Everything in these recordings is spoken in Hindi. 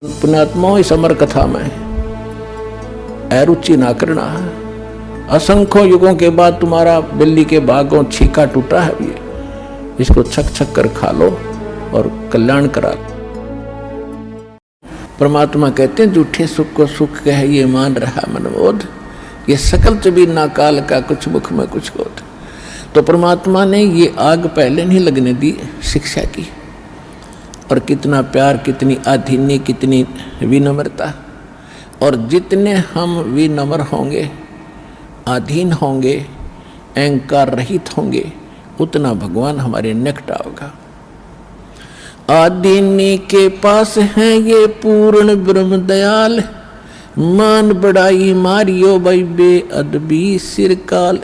पुण्यात्माओं इस अमर कथा में अरुचि ना करना। असंख्यों युगों के बाद तुम्हारा बिल्ली के बागों छीका टूटा है, ये इसको छक छक कर खा लो और कल्याण करा। परमात्मा कहते हैं झूठे सुख को सुख कह ये मान रहा मनमोद, ये सकल चबी ना काल का कुछ मुख में कुछ होता। तो परमात्मा ने ये आग पहले नहीं लगने दी शिक्षा की। और कितना प्यार, कितनी आधीन्य, कितनी विनम्रता। और जितने हम विनम्र होंगे, आधीन होंगे, अहंकार रहित होंगे, उतना भगवान हमारे निकट होगा। आधीन्य के पास है ये पूर्ण ब्रह्म दयाल, मान बढ़ाई मारियो भाई बेअदबी सिरकाल।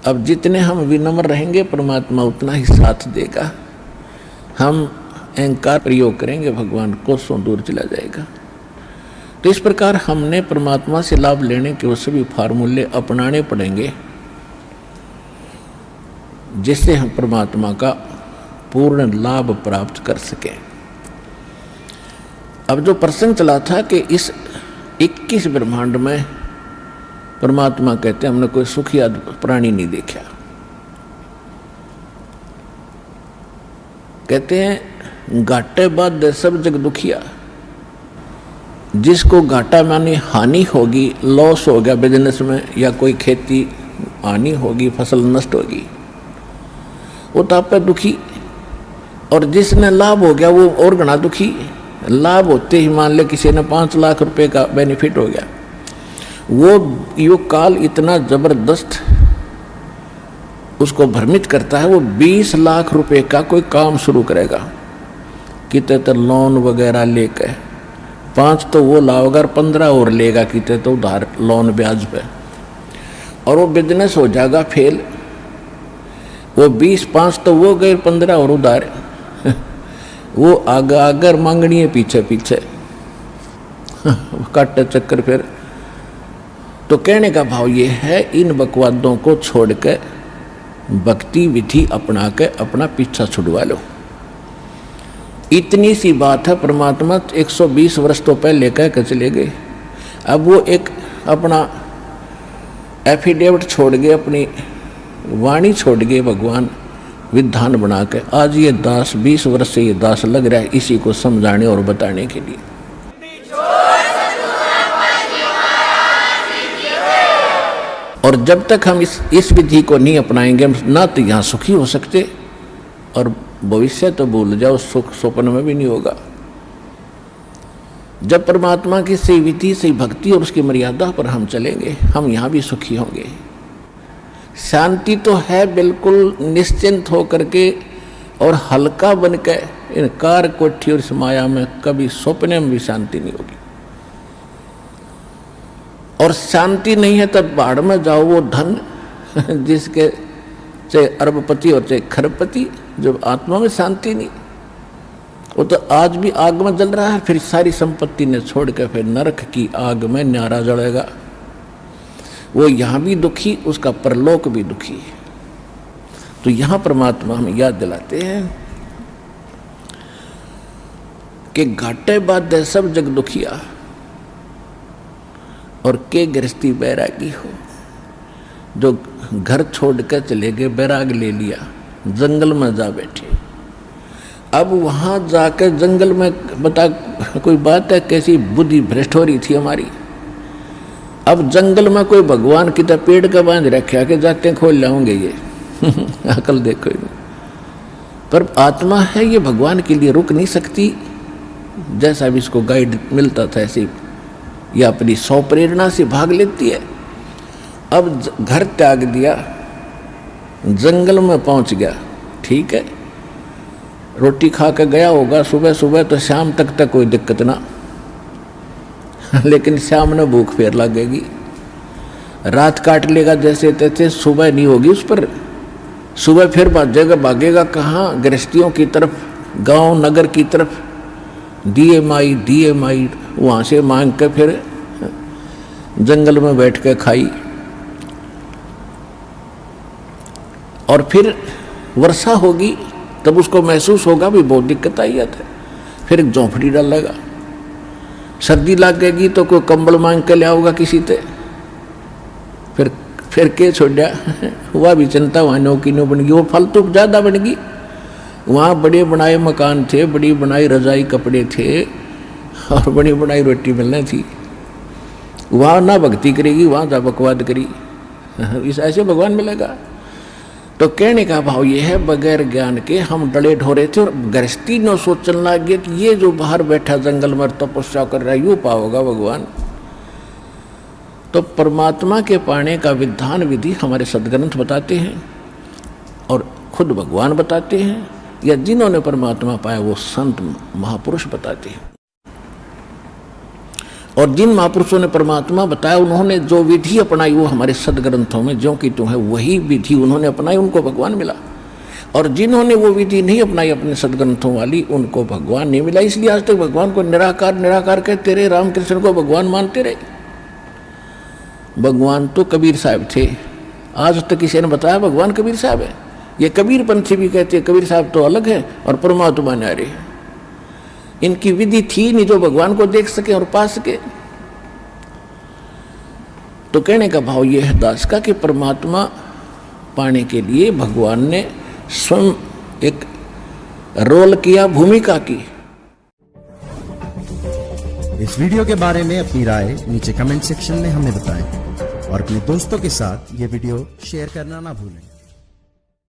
अब जितने हम विनम्र रहेंगे परमात्मा उतना ही साथ देगा। हम अहंकार प्रयोग करेंगे भगवान कोसों दूर चला जाएगा। तो इस प्रकार हमने परमात्मा से लाभ लेने के वो सभी फार्मूले अपनाने पड़ेंगे जिससे हम परमात्मा का पूर्ण लाभ प्राप्त कर सकें। अब जो प्रसंग चला था कि इस 21 ब्रह्मांड में परमात्मा कहते हैं हमने कोई सुखी प्राणी नहीं देखा। कहते हैं घाटे बाद सब जग दुखिया। जिसको घाटा माने हानि होगी, लॉस हो गया बिजनेस में, या कोई खेती हानि होगी, फसल नष्ट होगी, वो तो आप पे दुखी। और जिसने लाभ हो गया वो और घना दुखी। लाभ होते ही मान ले किसी ने 5 लाख रुपए का बेनिफिट हो गया, वो युग काल इतना जबरदस्त उसको भ्रमित करता है। वो 20 लाख रुपए का कोई काम शुरू करेगा, कितने तो लोन वगैरह लेकर 5 तो वो लाओगा और 15 और लेगा, कितने तो उधार लोन ब्याज पे, और वो बिजनेस हो जाएगा फेल। वो 20-5 तो वो गए, 15 और उधार वो आगर मांगनी है पीछे पीछे काटे चक्कर। फिर तो कहने का भाव ये है, इन बकवादों को छोड़कर भक्ति विधि अपना के अपना पीछा छुड़वा लो। इतनी सी बात है। परमात्मा 120 वर्ष तो पहले कह के चले गए। अब वो एक अपना एफिडेविट छोड़ गए, अपनी वाणी छोड़ गए भगवान विधान बना के। आज ये दास 20 वर्ष से ये दास लग रहा है इसी को समझाने और बताने के लिए। और जब तक हम इस विधि को नहीं अपनाएंगे ना तो यहाँ सुखी हो सकते, और भविष्य तो भूल जाओ, सुख स्वप्न में भी नहीं होगा। जब परमात्मा की सही विधि, सही भक्ति और उसकी मर्यादा पर हम चलेंगे, हम यहाँ भी सुखी होंगे। शांति तो है बिल्कुल निश्चिंत होकर के और हल्का बन के। इन कार कोठी और इस माया में कभी स्वप्न में भी शांति नहीं होगी। और शांति नहीं है तब बाढ़ में जाओ। वो धन जिसके चाहे अरबपति और चाहे खरबपति, जब आत्मा में शांति नहीं, वो तो आज भी आग में जल रहा है। फिर सारी संपत्ति ने छोड़ के फिर नरक की आग में न्यारा जलेगा। वो यहाँ भी दुखी, उसका परलोक भी दुखी। तो यहाँ परमात्मा हमें याद दिलाते हैं कि घाटे बाद सब जग दुखिया और के गृहस्थी बैरागी हो। जो घर छोड़ कर चले गए, बैराग ले लिया, जंगल में जा बैठे। अब वहाँ जाकर जंगल में बता कोई बात है, कैसी बुद्धि भ्रष्ट हो रही थी हमारी। अब जंगल में कोई भगवान की तरह पेड़ का बांध रखा के जाते खोल लाऊंगे ये अकल देखो। पर आत्मा है ये भगवान के लिए रुक नहीं सकती। जैसा भी इसको गाइड मिलता था ऐसे ये अपनी सौ प्रेरणा से भाग लेती है। अब घर त्याग दिया, जंगल में पहुंच गया, ठीक है, रोटी खा के गया होगा सुबह सुबह, तो शाम तक कोई दिक्कत ना लेकिन शाम में भूख फेर लगेगी, रात काट लेगा जैसे तैसे, सुबह नहीं होगी उस पर। सुबह फिर भागेगा कहाँ? गृहस्थियों की तरफ, गांव नगर की तरफ। दिए माई वहाँ से मांग के फिर जंगल में बैठ के खाई। और फिर वर्षा होगी, तब उसको महसूस होगा भी बहुत दिक्कत आई है। फिर एक झोंपड़ी डालेगा, सर्दी लग गएगी तो कोई कंबल मांग के ले आओगा किसी से, फिर के छोड़ा वह भी चिंता वहाँ नौकी नो बन गई, वो फालतू ज़्यादा बन गई। वहाँ बड़े बनाए मकान थे, बड़ी बनाई रजाई कपड़े थे और बड़ी बनाई रोटी मिलनी थी। वहाँ ना भक्ति करेगी, वहाँ जा बकवाद करी, इस ऐसे भगवान मिलेगा। तो कहने का भाव ये है, बगैर ज्ञान के हम डले ढोरे थे और गृहस्थी न सोचने लग गए कि ये जो बाहर बैठा जंगल में तपस्या कर रहा है यूँ पाओगा भगवान। तो परमात्मा के पाने का विधान विधि हमारे सदग्रंथ बताते हैं और खुद भगवान बताते हैं, या जिन्होंने परमात्मा पाया वो संत महापुरुष बताते हैं। और जिन महापुरुषों ने परमात्मा बताया उन्होंने जो विधि अपनाई वो हमारे सदग्रंथों में ज्यों की त्यों है, वही विधि उन्होंने अपनाई, उनको भगवान मिला। और जिन्होंने वो विधि नहीं अपनाई अपने सदग्रंथों वाली, उनको भगवान नहीं मिला। इसलिए आज तक भगवान को निराकार निराकार कहते रहे, रामकृष्ण को भगवान मानते रहे। भगवान तो कबीर साहब थे, आज तक किसी ने बताया भगवान कबीर साहब है? ये कबीर पंथी भी कहते हैं कबीर साहब तो अलग है और परमात्मा न्यारे। इनकी विधि थी नहीं जो भगवान को देख सके और पा सके। तो कहने का भाव यह है दास का कि परमात्मा पाने के लिए भगवान ने स्वयं एक रोल किया, भूमिका की। इस वीडियो के बारे में अपनी राय नीचे कमेंट सेक्शन में हमें बताएं और अपने दोस्तों के साथ ये वीडियो शेयर करना ना भूलें।